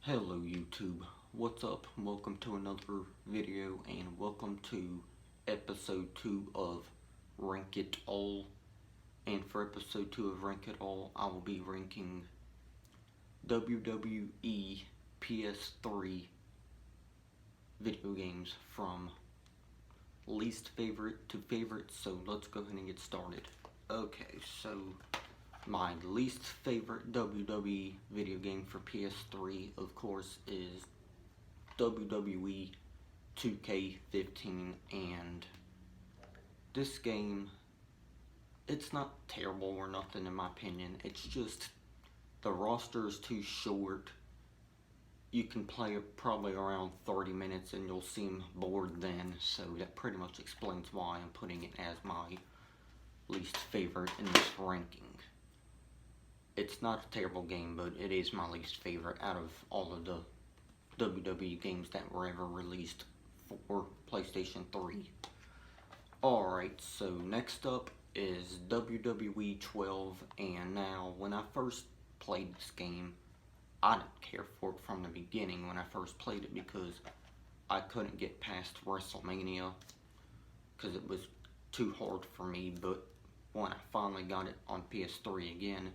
Hello YouTube, what's up? Welcome to another video and welcome to episode 2 of Rank It All. And for episode 2 of Rank It All, I will be ranking WWE PS3 video games from least favorite to favorite, so let's go ahead and get started. Okay, so my least favorite WWE video game for PS3, of course, is WWE 2K15, and this game, it's not terrible or nothing in my opinion. It's just the roster is too short. You can play it probably around 30 minutes and you'll seem bored then, so that pretty much explains why I'm putting it as my least favorite in this ranking. It's not a terrible game, but it is my least favorite out of all of the WWE games that were ever released for PlayStation 3. Alright, so next up is WWE 12, and now when I first played this game, I didn't care for it from the beginning when I first played it because I couldn't get past WrestleMania because it was too hard for me, but when I finally got it on PS3 again,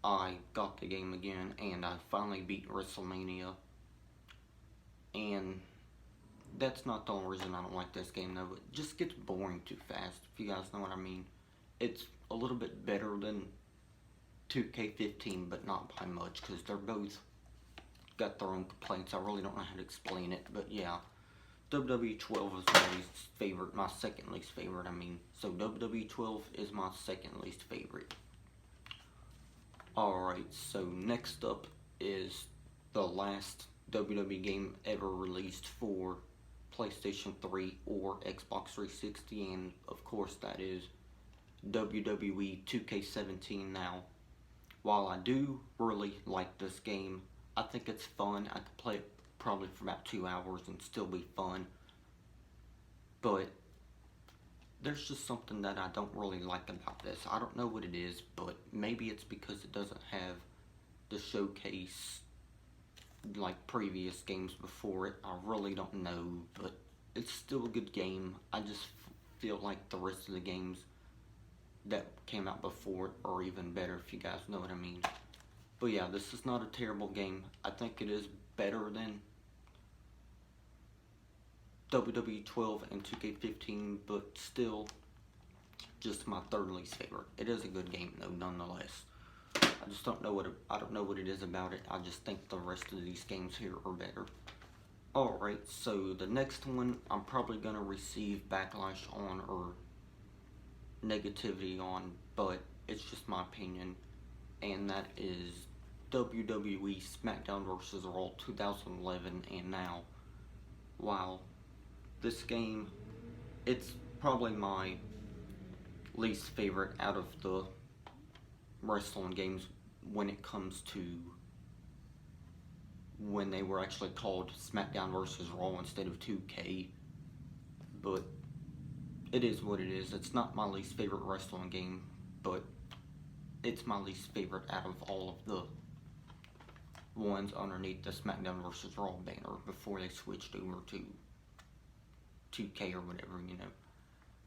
I got the game again and I finally beat WrestleMania, and that's not the only reason I don't like this game though. It just gets boring too fast, if you guys know what I mean. It's a little bit better than 2K15, but not by much, because they're both got their own complaints. I really don't know how to explain it, but yeah. WWE 12 is my least favorite, my second least favorite, I mean. So WWE 12 is my second least favorite. Alright, so next up is the last WWE game ever released for PlayStation 3 or Xbox 360, and of course that is WWE 2K17 now. While I do really like this game, I think it's fun. I could play it probably for about 2 hours and still be fun, but there's just something that I don't really like about this. I don't know what it is, but maybe it's because it doesn't have the showcase like previous games before it. I really don't know, but it's still a good game. I just feel like the rest of the games that came out before it are even better, if you guys know what I mean. But yeah, this is not a terrible game. I think it is better than WWE 12 and 2K15, but still just my third least favorite. It is a good game though, nonetheless. I just don't know what it is about it. I just think the rest of these games here are better. Alright, so the next one I'm probably gonna receive backlash on or negativity on, but it's just my opinion, and that is WWE Smackdown vs. Raw 2011 and now. Wow. This game, it's probably my least favorite out of the wrestling games when it comes to when they were actually called Smackdown vs. Raw instead of 2K. But it is what it is. It's not my least favorite wrestling game, but it's my least favorite out of all of the ones underneath the Smackdown vs. Raw banner before they switched over to 2K or whatever, you know.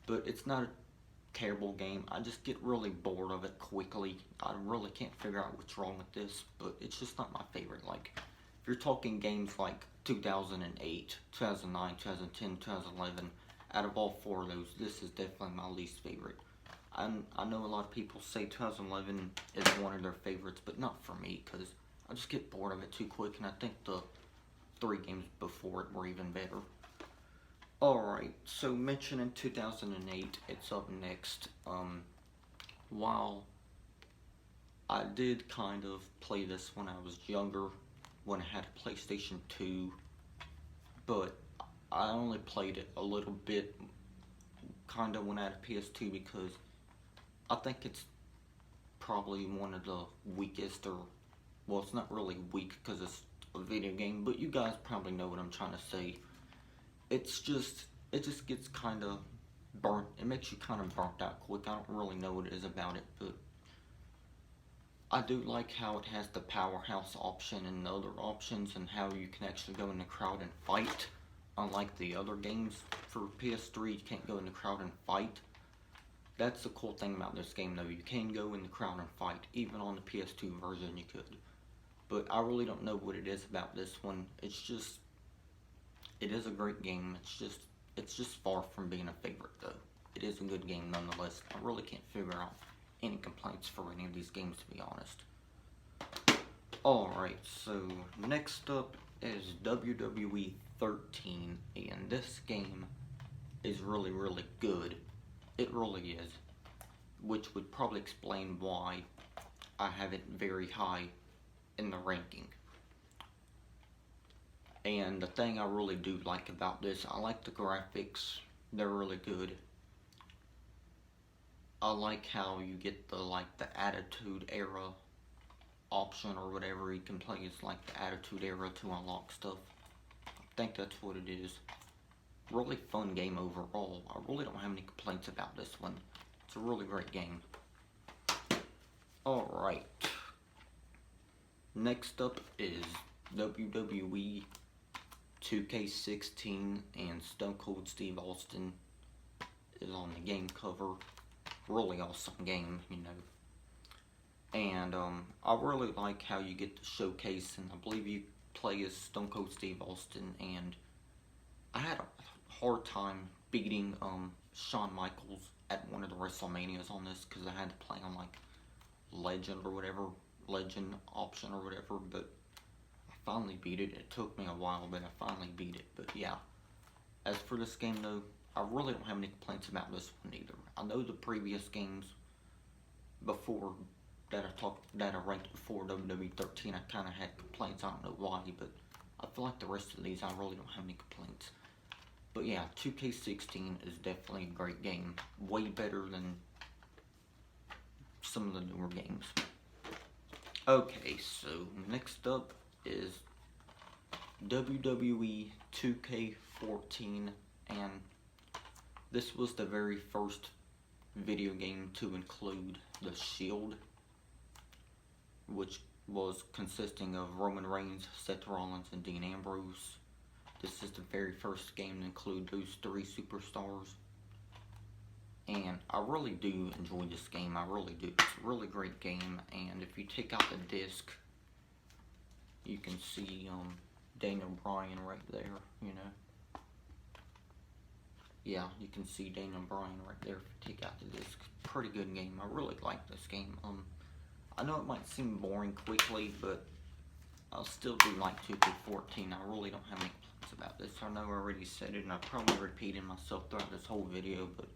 But it's not a terrible game. I just get really bored of it quickly. I really can't figure out what's wrong with this, but it's just not my favorite. Like, if you're talking games like 2008, 2009, 2010, 2011, out of all four of those, this is definitely my least favorite. I know a lot of people say 2011 is one of their favorites, but not for me, because I just get bored of it too quick, and I think the 3 games before it were even better. Alright, so mentioning 2008, it's up next. While I did kind of play this when I was younger, when I had a PlayStation 2, but I only played it a little bit, kind of when I had a PS2, because I think it's probably one of the weakest, or, well, it's not really weak because it's a video game, but you guys probably know what I'm trying to say. It just gets kind of burnt. It makes you kind of burnt out quick. I don't really know what it is about it, but I do like how it has the powerhouse option and the other options, and how you can actually go in the crowd and fight. Unlike the other games for PS3, you can't go in the crowd and fight. That's the cool thing about this game though, you can go in the crowd and fight. Even on the PS2 version you could. But I really don't know what it is about this one. It is a great game. It's just far from being a favorite though. It is a good game nonetheless. I really can't figure out any complaints for any of these games, to be honest. Alright, so next up is WWE 13, and this game is really, really good. It really is. Which would probably explain why I have it very high in the ranking. And the thing I really do like about this, I like the graphics. They're really good. I like how you get the Attitude Era option or whatever. You can play as like the Attitude Era to unlock stuff. I think that's what it is. Really fun game overall. I really don't have any complaints about this one. It's a really great game. Alright. Next up is WWE 2K16, and Stone Cold Steve Austin is on the game cover. Really awesome game, you know. And I really like how you get to showcase, and I believe you play as Stone Cold Steve Austin, and I had a hard time beating Shawn Michaels at one of the WrestleManias on this, because I had to play on like Legend or whatever, Legend option or whatever, but I finally beat it. It took me a while, but I finally beat it. But yeah, as for this game though, I really don't have any complaints about this one either. I know the previous games before that I ranked before WWE 13, I kind of had complaints. I don't know why, but I feel like the rest of these I really don't have any complaints. But yeah, 2K16 is definitely a great game. Way better than some of the newer games. Okay, so next up is WWE 2K14, and this was the very first video game to include the Shield, which was consisting of Roman Reigns, Seth Rollins, and Dean Ambrose. This is the very first game to include those three superstars. And I really do enjoy this game, I really do. It's a really great game, and if you take out the disc, you can see Daniel Bryan right there, you know. Yeah, you can see Daniel Bryan right there if you take out the disc. Pretty good game, I really like this game. I know it might seem boring quickly, but I still do like 2K14. I really don't have any complaints about this. I know I already said it, and I've probably repeated myself throughout this whole video, but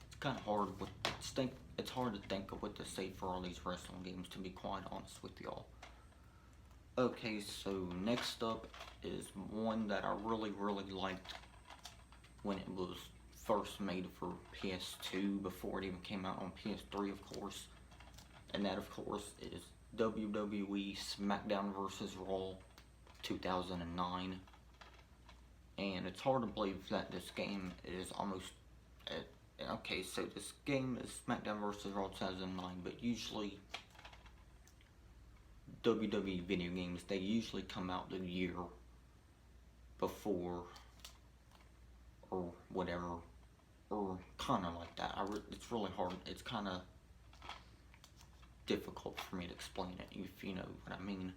it's kind of hard it's hard to think of what to say for all these wrestling games, to be quite honest with y'all. Okay, so next up is one that I really, really liked when it was first made for PS2, before it even came out on PS3, of course. And that, of course, is WWE Smackdown vs. Raw 2009. And it's hard to believe that this game is almost... okay, so this game is Smackdown vs. Raw 2009, but usually WWE video games, they usually come out the year before or whatever, or kind of like that. It's really hard. It's kind of difficult for me to explain it, if you know what I mean.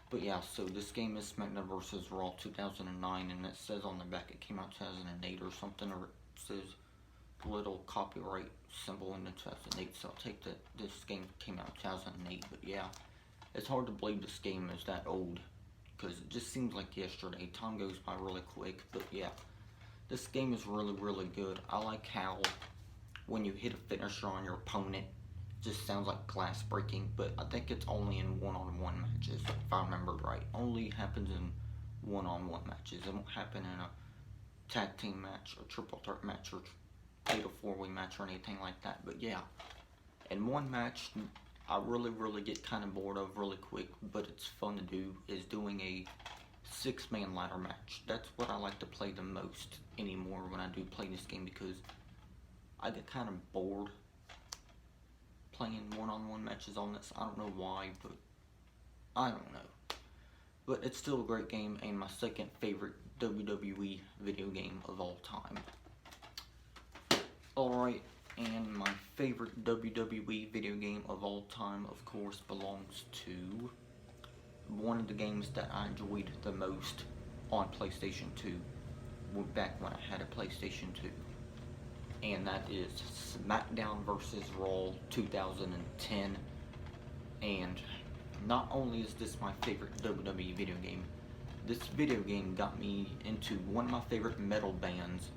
But yeah, so this game is Smackdown vs. Raw 2009, and it says on the back it came out 2008 or something, or it says a little copyright symbol in the 2008, so I'll take that this game came out 2008. But yeah, it's hard to believe this game is that old, because it just seems like yesterday. Time goes by really quick. But yeah, this game is really, really good. I like how when you hit a finisher on your opponent, it just sounds like glass breaking, but I think it's only in one-on-one matches, if I remember right. Only happens in one-on-one matches. It won't happen in a tag team match or triple threat match or fatal four-way match or anything like that. But yeah, in one match I really, really get kind of bored of really quick, but it's fun to do, is doing a 6-man ladder match. That's what I like to play the most anymore when I do play this game, because I get kind of bored playing one-on-one matches on this. I don't know why, but I don't know. But it's still a great game and my second favorite WWE video game of all time. Alright, and my favorite WWE video game of all time, of course, belongs to one of the games that I enjoyed the most on PlayStation 2, back when I had a PlayStation 2. And that is Smackdown vs. Raw 2010. And not only is this my favorite WWE video game, this video game got me into one of my favorite metal bands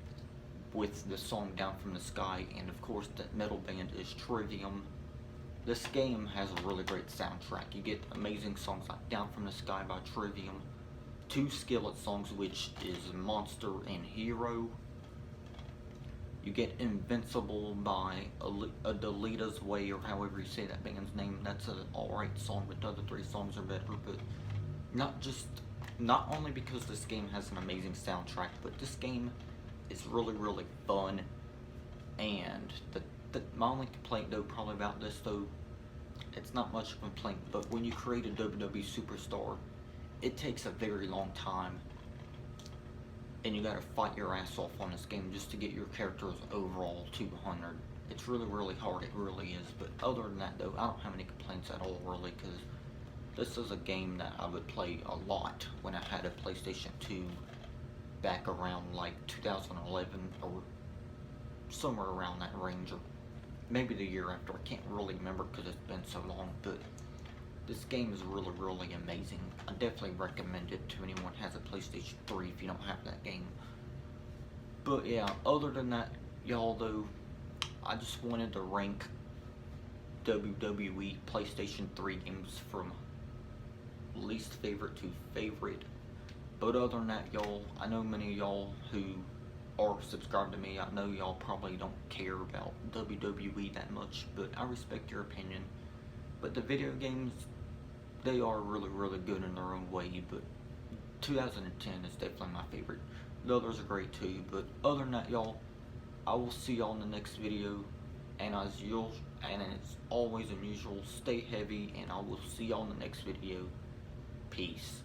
with the song Down From The Sky, and of course that metal band is Trivium. This game has a really great soundtrack. You get amazing songs like Down From The Sky by Trivium, two Skillet songs, which is Monster and Hero. You get Invincible by Adelita's Way, or however you say that band's name. That's an alright song, but the other three songs are better. But not only because this game has an amazing soundtrack, but this game is really fun. And my only complaint though probably about this though, it's not much of a complaint, but when you create a WWE superstar, it takes a very long time. And you gotta fight your ass off on this game just to get your characters overall to 100. It's really hard, it really is. But other than that though, I don't have any complaints at all really, because this is a game that I would play a lot when I had a PlayStation 2 back around like 2011 or somewhere around that range, or maybe the year after. I can't really remember because it's been so long, but this game is really amazing. I definitely recommend it to anyone who has a PlayStation 3 if you don't have that game. But yeah, other than that, y'all though, I just wanted to rank WWE PlayStation 3 games from least favorite to favorite. But other than that, y'all, I know many of y'all who are subscribed to me, I know y'all probably don't care about WWE that much, but I respect your opinion. But the video games, they are really good in their own way, but 2010 is definitely my favorite. The others are great too, but other than that, y'all, I will see y'all in the next video, and as usual, and as always and usual, stay heavy, and I will see y'all in the next video. Peace.